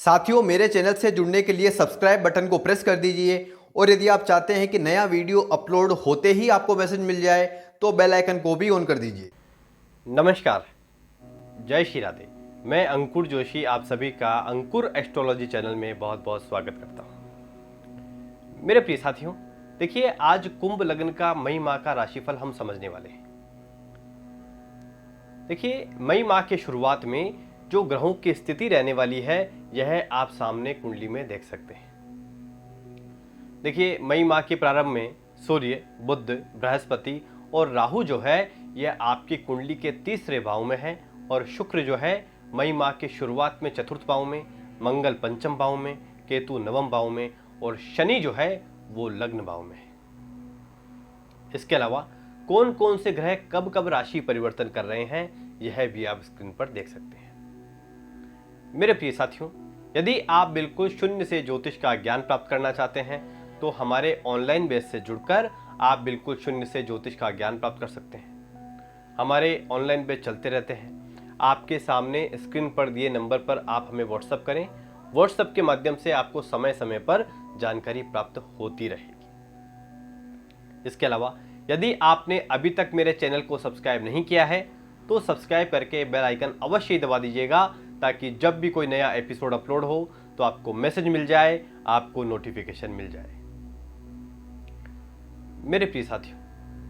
साथियों, मेरे चैनल से जुड़ने के लिए सब्सक्राइब बटन को प्रेस कर दीजिए और यदि आप चाहते हैं कि नया वीडियो अपलोड होते ही आपको मैसेज मिल जाए तो बेल आइकन को भी ऑन कर दीजिए। नमस्कार, जय श्री राधे। मैं अंकुर जोशी आप सभी का अंकुर एस्ट्रोलॉजी चैनल में बहुत बहुत स्वागत करता हूं। मेरे प्रिय साथियों, देखिए आज कुंभ लग्न का मई माह का राशिफल हम समझने वाले हैं। देखिए मई माह के शुरुआत में जो ग्रहों की स्थिति रहने वाली है यह आप सामने कुंडली में देख सकते हैं। देखिए मई माह के प्रारंभ में सूर्य, बुध, बृहस्पति और राहु जो है यह आपकी कुंडली के तीसरे भाव में है और शुक्र जो है मई माह के शुरुआत में चतुर्थ भाव में, मंगल पंचम भाव में, केतु नवम भाव में और शनि जो है वो लग्न भाव में है। इसके अलावा कौन कौन से ग्रह कब कब राशि परिवर्तन कर रहे हैं यह भी आप स्क्रीन पर देख सकते हैं। मेरे प्रिय साथियों, यदि आप बिल्कुल शून्य से ज्योतिष का ज्ञान प्राप्त करना चाहते हैं तो हमारे ऑनलाइन बेस से जुड़कर आप बिल्कुल शून्य से ज्योतिष का ज्ञान प्राप्त कर सकते हैं। हमारे ऑनलाइन बेस चलते रहते हैं। आपके सामने स्क्रीन पर दिए नंबर पर आप हमें व्हाट्सएप करें। व्हाट्सएप के माध्यम से आपको समय समय पर जानकारी प्राप्त होती रहेगी। इसके अलावा यदि आपने अभी तक मेरे चैनल को सब्सक्राइब नहीं किया है तो सब्सक्राइब करके बेल आइकन अवश्य ही दबा दीजिएगा ताकि जब भी कोई नया एपिसोड अपलोड हो तो आपको मैसेज मिल जाए, आपको नोटिफिकेशन मिल जाए। मेरे प्रिय साथियों,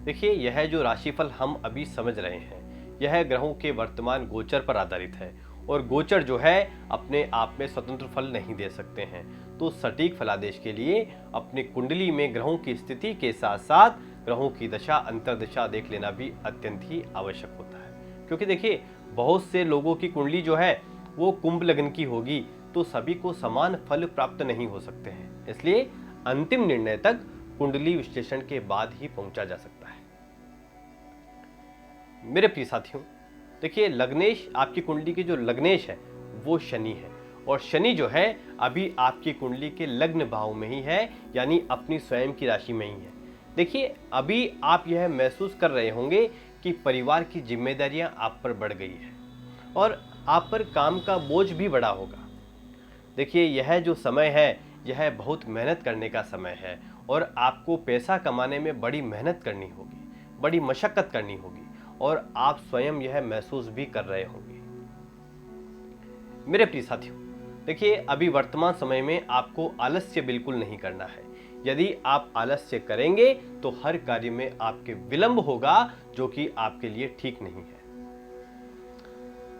देखिए यह जो राशिफल हम अभी समझ रहे हैं यह ग्रहों के वर्तमान गोचर पर आधारित है और गोचर जो है अपने आप में स्वतंत्र फल नहीं दे सकते हैं। तो सटीक फलादेश के लिए अपनी कुंडली में ग्रहों की स्थिति के साथ साथ ग्रहों की दशा अंतर्दशा देख लेना भी अत्यंत ही आवश्यक होता है, क्योंकि देखिए बहुत से लोगों की कुंडली जो है वो कुंभ लग्न की होगी तो सभी को समान फल प्राप्त नहीं हो सकते हैं। इसलिए अंतिम निर्णय तक कुंडली विश्लेषण के बाद ही पहुंचा जा सकता है। मेरे प्रिय साथियों, देखिए लग्नेश, आपकी कुंडली के जो लग्नेश है वो शनि है और शनि जो है अभी आपकी कुंडली के लग्न भाव में ही है, यानी अपनी स्वयं की राशि में ही है। देखिए अभी आप यह महसूस कर रहे होंगे कि परिवार की जिम्मेदारियां आप पर बढ़ गई है और आप पर काम का बोझ भी बढ़ा होगा। देखिए यह जो समय है यह बहुत मेहनत करने का समय है और आपको पैसा कमाने में बड़ी मेहनत करनी होगी, बड़ी मशक्कत करनी होगी और आप स्वयं यह महसूस भी कर रहे होंगे। मेरे प्रिय साथियों, देखिए अभी वर्तमान समय में आपको आलस्य बिल्कुल नहीं करना है। यदि आप आलस्य करेंगे तो हर कार्य में आपके विलंब होगा जो कि आपके लिए ठीक नहीं है।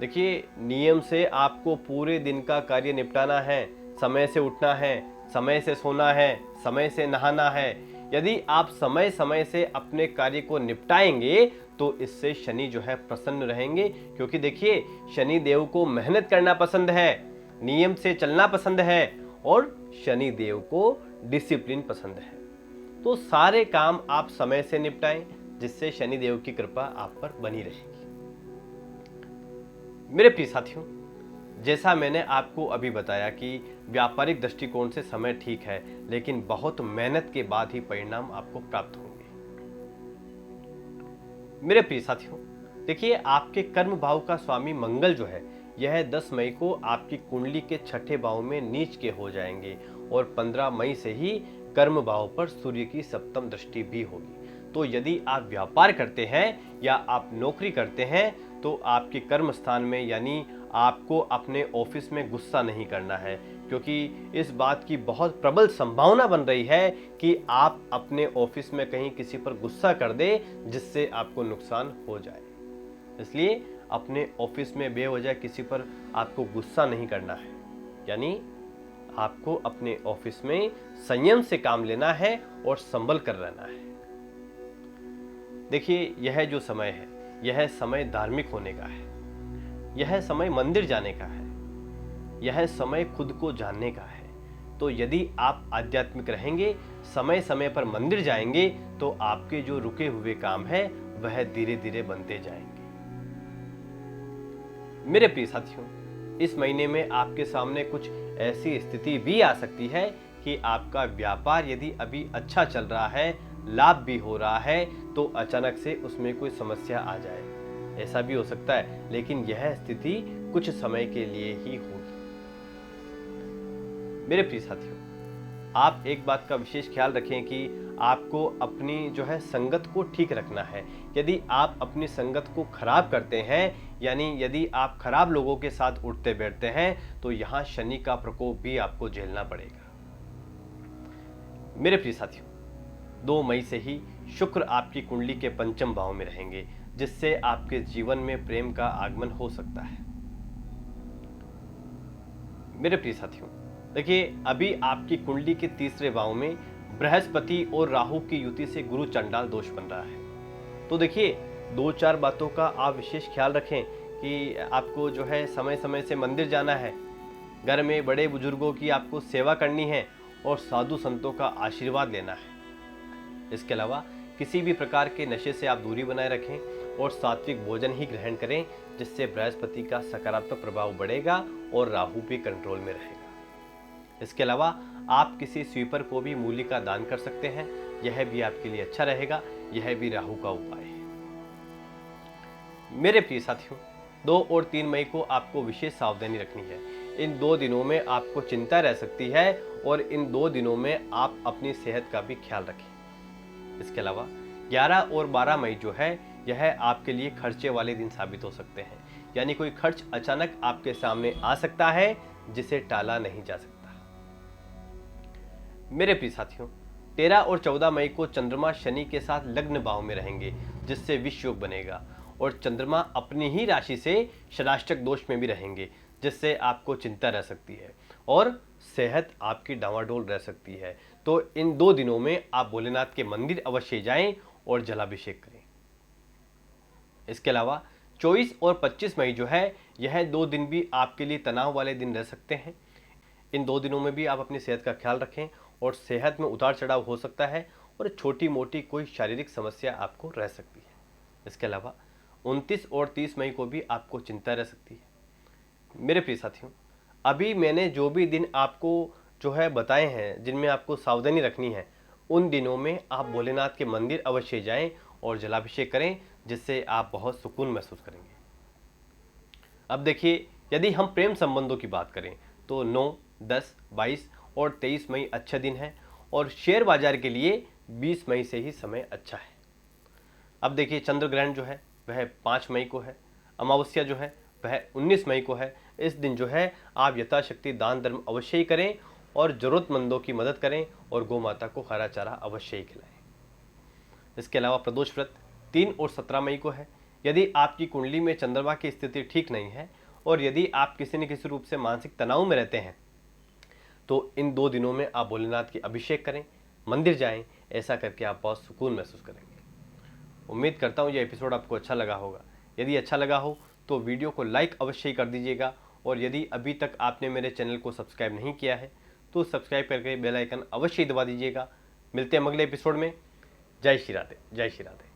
देखिए नियम से आपको पूरे दिन का कार्य निपटाना है, समय से उठना है, समय से सोना है, समय से नहाना है। यदि आप समय समय से अपने कार्य को निपटाएंगे तो इससे शनि जो है प्रसन्न रहेंगे, क्योंकि देखिए शनि देव को मेहनत करना पसंद है, नियम से चलना पसंद है और शनि देव को डिसिप्लिन पसंद है। तो सारे काम आप समय से निपटाएं जिससे शनि देव की कृपा आप पर बनी रहेगी। मेरे प्रिय साथियों, जैसा मैंने आपको अभी बताया कि व्यापारिक दृष्टिकोण से समय ठीक है, लेकिन बहुत मेहनत के बाद ही परिणाम आपको प्राप्त होंगे। मेरे प्रिय साथियों, देखिए आपके कर्म भाव का स्वामी मंगल जो है यह 10 मई को आपकी कुंडली के छठे भाव में नीच के हो जाएंगे और 15 मई से ही कर्म भाव पर सूर्य की सप्तम दृष्टि भी होगी। तो यदि आप व्यापार करते हैं या आप नौकरी करते हैं तो आपके कर्म स्थान में यानी आपको अपने ऑफिस में गुस्सा नहीं करना है, क्योंकि इस बात की बहुत प्रबल संभावना बन रही है कि आप अपने ऑफिस में कहीं किसी पर गुस्सा कर दे जिससे आपको नुकसान हो जाए। इसलिए अपने ऑफिस में बेवजह किसी पर आपको गुस्सा नहीं करना है, यानी आपको अपने ऑफिस में संयम से काम लेना है और संभल कर रहना है। देखिए यह जो समय है यह समय धार्मिक होने का है, यह समय मंदिर जाने का है, यह समय खुद को जानने का है। तो यदि आप आध्यात्मिक रहेंगे, समय समय पर मंदिर जाएंगे तो आपके जो रुके हुए काम है वह धीरे धीरे बनते जाएंगे। मेरे प्रिय साथियों, इस महीने में आपके सामने कुछ ऐसी स्थिति भी आ सकती है कि आपका व्यापार यदि अभी अच्छा चल रहा है, लाभ भी हो रहा है, तो अचानक से उसमें कोई समस्या आ जाए। ऐसा भी हो सकता है, लेकिन यह स्थिति कुछ समय के लिए ही होगी। मेरे प्रिय साथियों, आप एक बात का विशेष ख्याल रखें कि आपको अपनी जो है संगत को ठीक रखना है। यदि आप अपनी संगत को खराब करते हैं, यानी यदि आप खराब लोगों के साथ उठते बैठते हैं, तो यहाँ शनि का प्रकोप भी आपको झेलना पड़ेगा। मेरे प्रिय साथियों, 2 मई से ही शुक्र आपकी कुंडली के पंचम भाव में रहेंगे, जिससे आपके जीवन में प्रेम का आगमन हो सकता है। मेरे प्रिय साथियों, देखिए अभी आपकी कुंडली के तीसरे भाव में बृहस्पति और राहु की युति से गुरु चंडाल दोष बन रहा है। तो देखिए 2-4 बातों का आप विशेष ख्याल रखें कि आपको जो है समय समय से मंदिर जाना है, घर में बड़े बुजुर्गों की आपको सेवा करनी है और साधु संतों का आशीर्वाद लेना है। इसके अलावा किसी भी प्रकार के नशे से आप दूरी बनाए रखें और सात्विक भोजन ही ग्रहण करें, जिससे बृहस्पति का सकारात्मक प्रभाव बढ़ेगा और राहु भी कंट्रोल में रहेगा। इसके अलावा आप किसी स्वीपर को भी मूली का दान कर सकते हैं, यह भी आपके लिए अच्छा रहेगा। यह भी राहु का उपाय है। मेरे प्रिय साथियों, 2 और 3 मई को आपको विशेष सावधानी रखनी है। इन 2 दिनों में आपको चिंता रह सकती है और इन 2 दिनों में आप अपनी सेहत का भी ख्याल रखें। इसके अलावा 11 और 12 मई जो है, यह आपके लिए खर्चे वाले दिन साबित हो सकते हैं, यानी कोई खर्च अचानक आपके सामने आ सकता है जिसे टाला नहीं जा सकता। मेरे प्रिय साथियों, 13 और 14 मई को चंद्रमा शनि के साथ लग्न भाव में रहेंगे, जिससे विष योग बनेगा और चंद्रमा अपनी ही राशि से षडाष्टक दोष में भी रहेंगे, जिससे आपको चिंता रह सकती है और सेहत आपकी डावाडोल रह सकती है। तो इन 2 दिनों में आप भोलेनाथ के मंदिर अवश्य जाएं और जलाभिषेक करें। इसके अलावा 24 और 25 मई जो है, यह 2 दिन भी आपके लिए तनाव वाले दिन रह सकते हैं। इन 2 दिनों में भी आप अपनी सेहत का ख्याल रखें और सेहत में उतार चढ़ाव हो सकता है और छोटी मोटी कोई शारीरिक समस्या आपको रह सकती है। इसके अलावा 29 और 30 मई को भी आपको चिंता रह सकती है। मेरे प्रिय साथियों, अभी मैंने जो भी दिन आपको जो है बताए हैं, जिनमें आपको सावधानी रखनी है, उन दिनों में आप भोलेनाथ के मंदिर अवश्य जाएं और जलाभिषेक करें, जिससे आप बहुत सुकून महसूस करेंगे। अब देखिए, यदि हम प्रेम संबंधों की बात करें तो 9, 10, 22 और 23 मई अच्छा दिन है और शेयर बाजार के लिए 20 मई से ही समय अच्छा है। अब देखिए, चंद्र ग्रहण जो है वह 5 मई को है, अमावस्या जो है वह 19 मई को है। इस दिन जो है आप यथाशक्ति दान धर्म अवश्य ही करें और ज़रूरतमंदों की मदद करें और गौ माता को हरा चारा अवश्य ही खिलाएं। इसके अलावा प्रदोष व्रत 3 और 17 मई को है। यदि आपकी कुंडली में चंद्रमा की स्थिति ठीक नहीं है और यदि आप किसी न किसी रूप से मानसिक तनाव में रहते हैं, तो इन 2 दिनों में आप भोलेनाथ की अभिषेक करें, मंदिर जाएं। ऐसा करके आप बहुत सुकून महसूस करेंगे। उम्मीद करता हूँ यह एपिसोड आपको अच्छा लगा होगा। यदि अच्छा लगा हो तो वीडियो को लाइक अवश्य ही कर दीजिएगा और यदि अभी तक आपने मेरे चैनल को सब्सक्राइब नहीं किया है तो सब्सक्राइब करके बेल आइकन अवश्य ही दबा दीजिएगा। मिलते हैं अगले एपिसोड में। जय श्री राधे, जय श्री राधे।